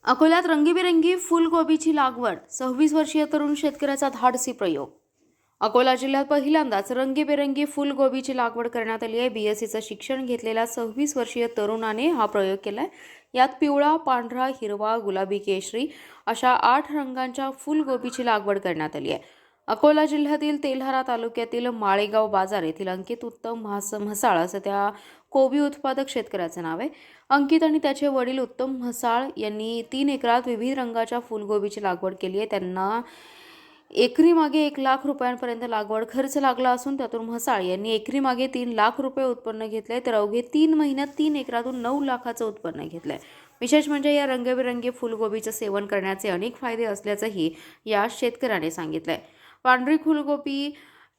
अकोल्यात रंगीबेरंगी फुलगोबीची लागवड 26 वर्षीय तरुण शेतकऱ्याचा धाडसी प्रयोग. अकोला जिल्ह्यात पहिल्यांदाच रंगीबेरंगी फुलगोबीची लागवड करण्यात आली आहे. बीएससीचं शिक्षण घेतलेल्या 26 वर्षीय तरुणाने हा प्रयोग केलाय. यात पिवळा, पांढरा, हिरवा, गुलाबी, केशरी अशा 8 रंगांच्या फुलगोबीची लागवड करण्यात आली आहे. अकोला जिल्ह्यातील तेल्हारा तालुक्यातील माळेगाव बाजार येथील अंकित उत्तम म्हसाळ असं त्या कोबी उत्पादक शेतकऱ्याचं नाव आहे. अंकित आणि त्याचे वडील उत्तम म्हसाळ यांनी 3 एकरात विविध रंगाच्या फुलगोबीची लागवड केली आहे. त्यांना एकरी मागे 1 लाख रुपयांपर्यंत लागवड खर्च लागला असून त्यातून म्हसाळ यांनी एकरी मागे 3 लाख रुपये उत्पन्न घेतले. तर अवघे 3 महिन्यात 3 एकरातून 9 लाखाचं उत्पन्न घेतलंय. विशेष म्हणजे या रंगीबेरंगी फुलगोबीचं सेवन करण्याचे अनेक फायदे असल्याचंही या शेतकऱ्याने सांगितलंय. पांढरी फुलगोबी,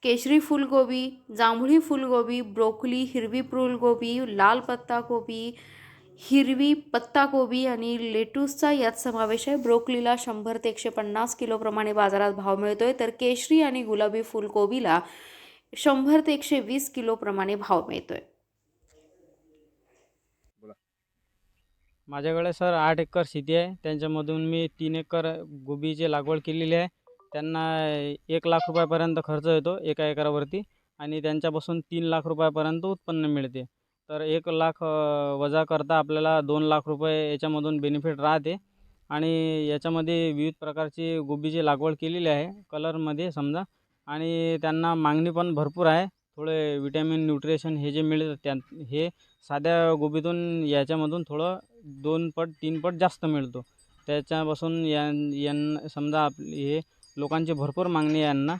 केशरी फुलगोबी, जांभळी फुलगोबी, ब्रोकोली, हिरवी फुलगोबी, लाल पत्ताकोबी, हिरवी पत्ताकोबी आणि लेटुसचा यात समावेश आहे. ब्रोकोलीला 100 ते 150 किलोप्रमाणे बाजारात भाव मिळतोय, तर केशरी आणि गुलाबी फुलकोबीला 100 ते 120 किलोप्रमाणे भाव मिळतोय. माझ्याकडे सर 8 एकर शेती आहे. त्यांच्यामधून मी 3 एकर गोबीची लागवड केलेली आहे. त्यांना 1 लाख रुपयापर्यंत खर्च येतो एका एकरावरती आणि त्यांच्यापासून 3 लाख रुपयापर्यंत उत्पन्न मिळते. तर 1 लाख वजा करता आपल्याला 2 लाख रुपये याच्यामधून बेनिफिट राहते. आणि याच्यामध्ये विविध प्रकारची गोबीची लागवड केलेली आहे कलरमध्ये समजा. आणि त्यांना मागणी पण भरपूर आहे. थोडे विटॅमिन न्यूट्रिशन हे जे मिळतं हे साध्या गोबीतून याच्यामधून थोडं 2 पट 3 पट जास्त मिळतो. त्याच्यापासून समजा आपली हे लोकांची भरपूर मागणी आहे यांना.